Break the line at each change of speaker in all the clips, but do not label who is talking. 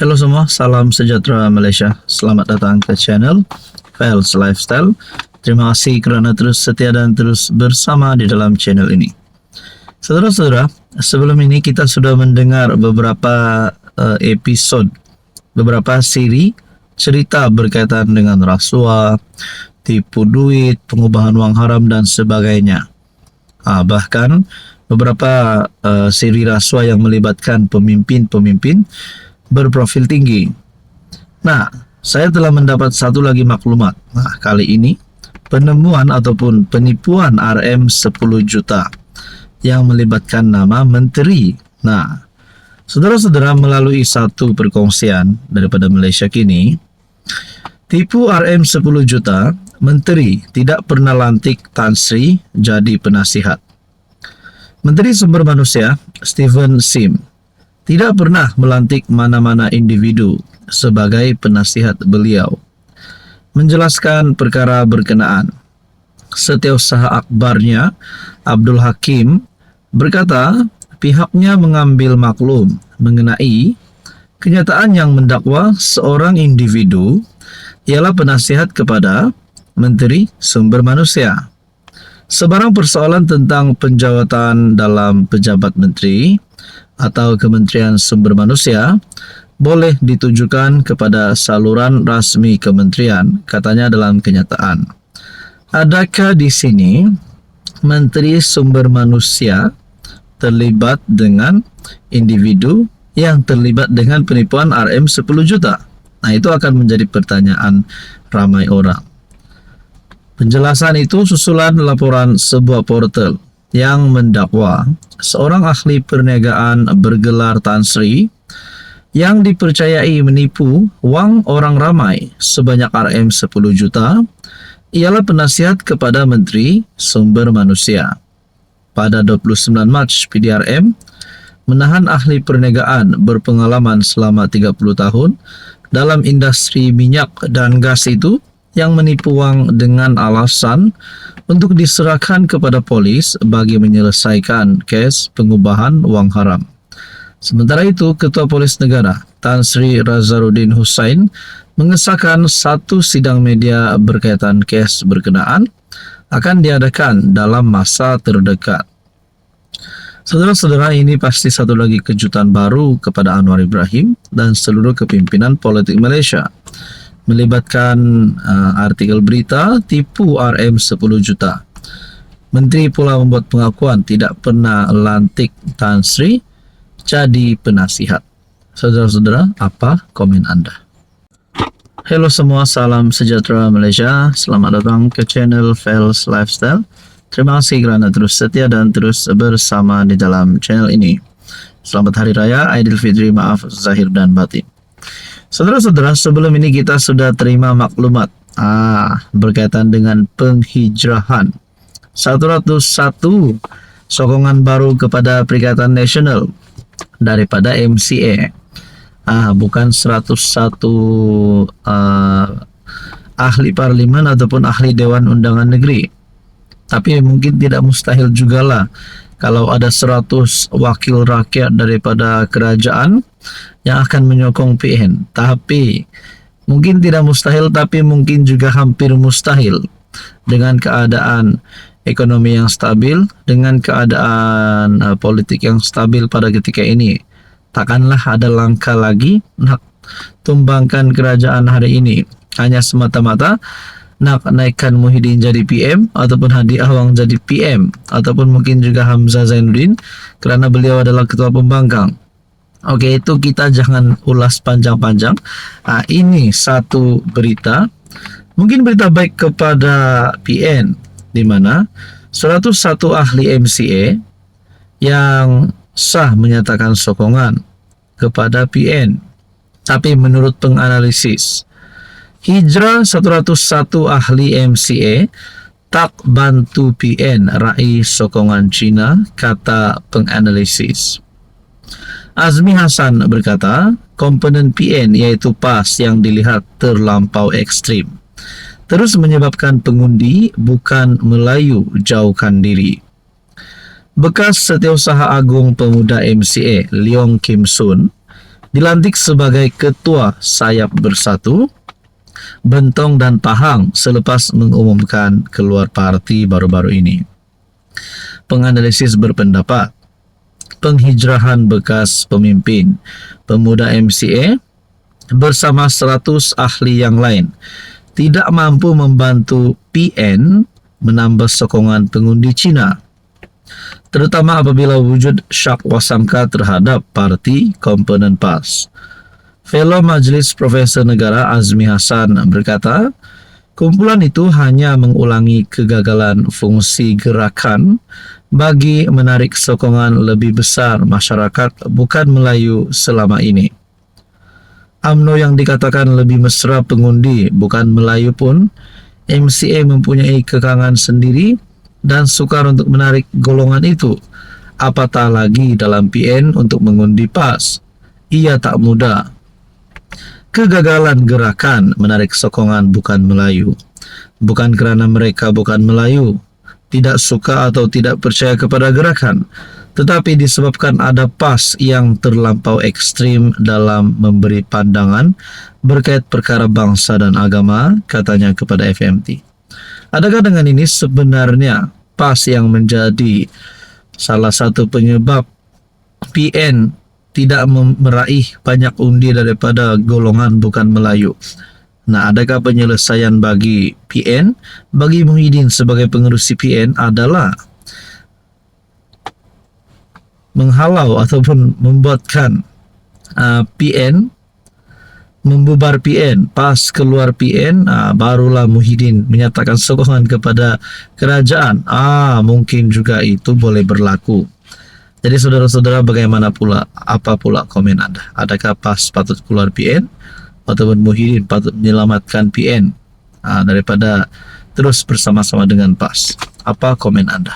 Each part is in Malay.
Halo semua, salam sejahtera Malaysia. Selamat datang ke channel Fels Lifestyle. Terima kasih kerana terus setia dan terus bersama di dalam channel ini. Saudara-saudara, sebelum ini kita sudah mendengar beberapa episod, beberapa siri cerita berkaitan dengan rasuah, tipu duit, pengubahan wang haram dan sebagainya. Bahkan beberapa siri rasuah yang melibatkan pemimpin-pemimpin berprofil tinggi. Nah, saya telah mendapat satu lagi maklumat. Nah, kali ini penemuan ataupun penipuan RM 10 juta yang melibatkan nama menteri. Nah, saudara-saudara, melalui satu perkongsian daripada Malaysia Kini, tipu RM 10 juta, menteri tidak pernah lantik Tan Sri jadi penasihat. Menteri Sumber Manusia Stephen Sim tidak pernah melantik mana-mana individu sebagai penasihat beliau. Menjelaskan perkara berkenaan, Setiausaha Akbarnya Abdul Hakim berkata pihaknya mengambil maklum mengenai kenyataan yang mendakwa seorang individu ialah penasihat kepada Menteri Sumber Manusia. Sebarang persoalan tentang penjawatan dalam pejabat menteri atau Kementerian Sumber Manusia boleh ditujukan kepada saluran rasmi kementerian, katanya dalam kenyataan. Adakah di sini Menteri Sumber Manusia terlibat dengan individu yang terlibat dengan penipuan RM 10 juta? Nah, itu akan menjadi pertanyaan ramai orang. Penjelasan itu susulan laporan sebuah portal yang mendakwa seorang ahli perniagaan bergelar Tan Sri yang dipercayai menipu wang orang ramai sebanyak RM 10 juta ialah penasihat kepada Menteri Sumber Manusia. Pada 29 Mac, PDRM menahan ahli perniagaan berpengalaman selama 30 tahun dalam industri minyak dan gas itu yang menipu wang dengan alasan untuk diserahkan kepada polis bagi menyelesaikan kes pengubahan wang haram. Sementara itu, Ketua Polis Negara Tan Sri Razaruddin Hussain mengesahkan satu sidang media berkaitan kes berkenaan akan diadakan dalam masa terdekat. Saudara-saudara, ini pasti satu lagi kejutan baru kepada Anwar Ibrahim dan seluruh kepimpinan politik Malaysia. Melibatkan artikel berita tipu RM 10 juta. Menteri pula membuat pengakuan tidak pernah lantik Tan Sri jadi penasihat. Saudara-saudara, apa komen Anda? Halo semua, salam sejahtera Malaysia. Selamat datang ke channel Fels Lifestyle. Terima kasih kerana terus setia dan terus bersama di dalam channel ini. Selamat Hari Raya Aidilfitri, maaf zahir dan batin. Saudara-saudara, sebelum ini kita sudah terima maklumat berkaitan dengan penghijrahan 101 sokongan baru kepada Perikatan Nasional daripada MCA. Bukan 101 ahli parlimen ataupun ahli Dewan Undangan Negeri. Tapi mungkin tidak mustahil jugalah kalau ada 100 wakil rakyat daripada kerajaan yang akan menyokong PN. Tapi mungkin tidak mustahil, tapi mungkin juga hampir mustahil dengan keadaan ekonomi yang stabil, dengan keadaan politik yang stabil pada ketika ini. Takkanlah ada langkah lagi nak tumbangkan kerajaan hari ini hanya semata-mata nak naikkan Muhyiddin jadi PM ataupun Hadi Awang jadi PM ataupun mungkin juga Hamzah Zainuddin kerana beliau adalah ketua pembangkang. Okey, itu kita jangan ulas panjang-panjang. Ini satu berita, mungkin berita baik kepada PN, di mana 101 ahli MCA yang sah menyatakan sokongan kepada PN. Tapi menurut penganalisis, hijrah 101 ahli MCA tak bantu PN raih sokongan China, kata penganalisis. Azmi Hassan berkata, komponen PN iaitu PAS yang dilihat terlampau ekstrim terus menyebabkan pengundi bukan Melayu jauhkan diri. Bekas Setiausaha Agung Pemuda MCA Leong Kim Sun dilantik sebagai Ketua Sayap Bersatu, Bentong dan Pahang selepas mengumumkan keluar parti baru-baru ini. Penganalisis berpendapat, penghijrahan bekas pemimpin pemuda MCA bersama 100 ahli yang lain tidak mampu membantu PN menambah sokongan pengundi Cina, terutama apabila wujud syak wasangka terhadap parti komponen PAS. Fellow Majelis Profesor Negara Azmi Hasan berkata, kumpulan itu hanya mengulangi kegagalan fungsi gerakan bagi menarik sokongan lebih besar masyarakat bukan Melayu selama ini. UMNO yang dikatakan lebih mesra pengundi bukan Melayu pun, MCA mempunyai kekangan sendiri dan sukar untuk menarik golongan itu. Apatah lagi dalam PN untuk mengundi PAS. Ia tak mudah. Kegagalan gerakan menarik sokongan bukan Melayu. Bukan kerana mereka bukan Melayu, tidak suka atau tidak percaya kepada gerakan, tetapi disebabkan ada PAS yang terlampau ekstrim dalam memberi pandangan berkait perkara bangsa dan agama, katanya kepada FMT. Adakah dengan ini sebenarnya PAS yang menjadi salah satu penyebab PN tidak meraih banyak undi daripada golongan bukan Melayu? Nah, adakah penyelesaian bagi PN? Bagi Muhyiddin sebagai pengerusi PN adalah menghalau ataupun membuatkan PN, membubar PN, PAS keluar PN, barulah Muhyiddin menyatakan sokongan kepada kerajaan. Mungkin juga itu boleh berlaku. Jadi saudara-saudara, bagaimana pula, apa pula komen Anda? Adakah PAS patut keluar PN ataupun Muhyiddin patut menyelamatkan PN daripada terus bersama-sama dengan PAS? Apa komen Anda?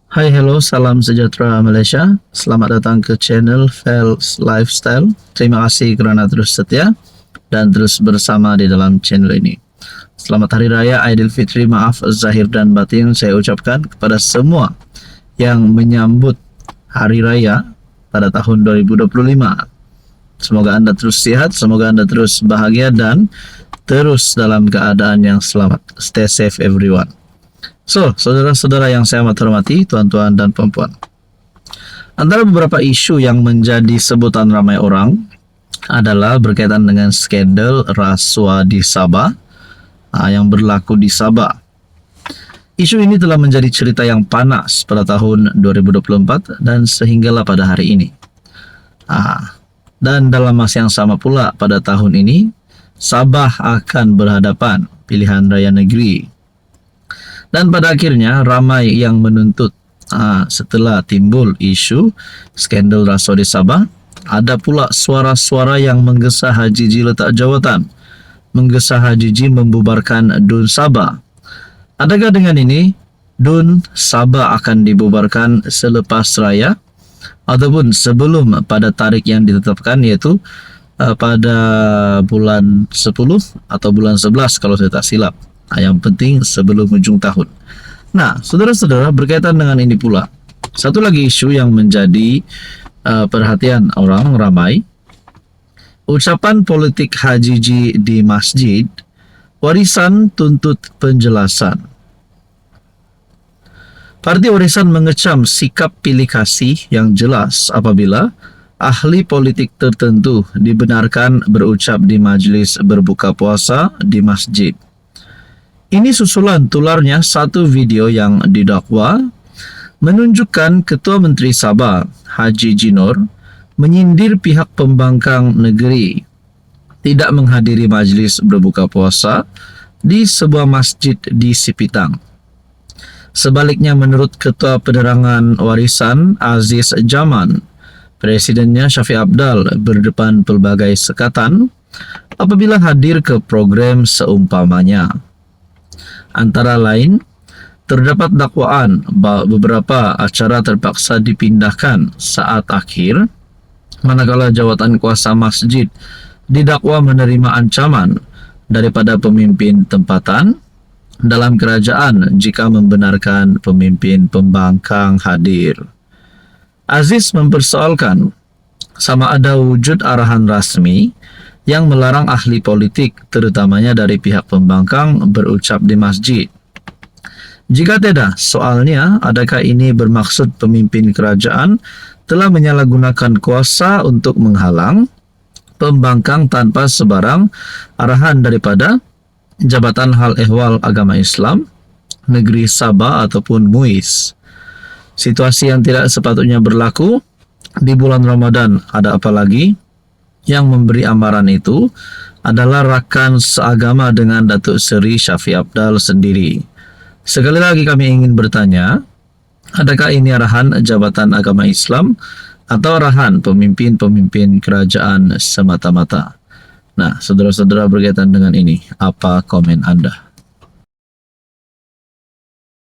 Hai, hello, salam sejahtera Malaysia. Selamat datang ke channel Fels Lifestyle. Terima kasih kerana terus setia dan terus bersama di dalam channel ini. Selamat Hari Raya Aidilfitri, maaf zahir dan batin saya ucapkan kepada semua yang menyambut Hari Raya pada tahun 2025. Semoga Anda terus sihat, semoga Anda terus bahagia dan terus dalam keadaan yang selamat. Stay safe everyone. So, saudara-saudara yang saya amat hormati, tuan-tuan dan puan-puan, antara beberapa isu yang menjadi sebutan ramai orang adalah berkaitan dengan skandal rasuah di Sabah yang berlaku di Sabah. Isu ini telah menjadi cerita yang panas pada tahun 2024 dan sehinggalah pada hari ini. Dan dalam masa yang sama pula pada tahun ini, Sabah akan berhadapan pilihan raya negeri. Dan pada akhirnya ramai yang menuntut setelah timbul isu skandal rasuah di Sabah, ada pula suara-suara yang menggesa Haji Ji letak jawatan, menggesa Haji Ji membubarkan DUN Sabah. Adakah dengan ini DUN Sabah akan dibubarkan selepas raya ataupun sebelum pada tarikh yang ditetapkan, yaitu pada bulan 10 atau bulan 11 kalau saya tak silap. Yang penting sebelum ujung tahun. Nah, saudara-saudara, berkaitan dengan ini pula, satu lagi isu yang menjadi perhatian orang ramai, ucapan politik Haji Ji di masjid, Warisan tuntut penjelasan. Parti Warisan mengecam sikap pilih kasih yang jelas apabila ahli politik tertentu dibenarkan berucap di majlis berbuka puasa di masjid. Ini susulan tularnya satu video yang didakwa menunjukkan Ketua Menteri Sabah Haji Ji Nur menyindir pihak pembangkang negeri tidak menghadiri majlis berbuka puasa di sebuah masjid di Sipitang. Sebaliknya, menurut Ketua Penerangan Warisan Aziz Jaman, Presidennya Syafiq Abdal berdepan pelbagai sekatan apabila hadir ke program seumpamanya. Antara lain, terdapat dakwaan bahawa beberapa acara terpaksa dipindahkan saat akhir, manakala jawatan kuasa masjid didakwa menerima ancaman daripada pemimpin tempatan dalam kerajaan jika membenarkan pemimpin pembangkang hadir. Aziz mempersoalkan sama ada wujud arahan rasmi yang melarang ahli politik, terutamanya dari pihak pembangkang, berucap di masjid. Jika tidak, soalnya adakah ini bermaksud pemimpin kerajaan telah menyalahgunakan kuasa untuk menghalang pembangkang tanpa sebarang arahan daripada Jabatan Hal Ehwal Agama Islam Negeri Sabah ataupun MUIS. Situasi yang tidak sepatutnya berlaku di bulan Ramadan, ada apa lagi? Yang memberi amaran itu adalah rakan seagama dengan Datuk Seri Syafiq Apdal sendiri. Sekali lagi kami ingin bertanya, adakah ini arahan Jabatan Agama Islam atau arahan pemimpin-pemimpin kerajaan semata-mata? Nah, saudara-saudara, berkaitan dengan ini, apa komen Anda?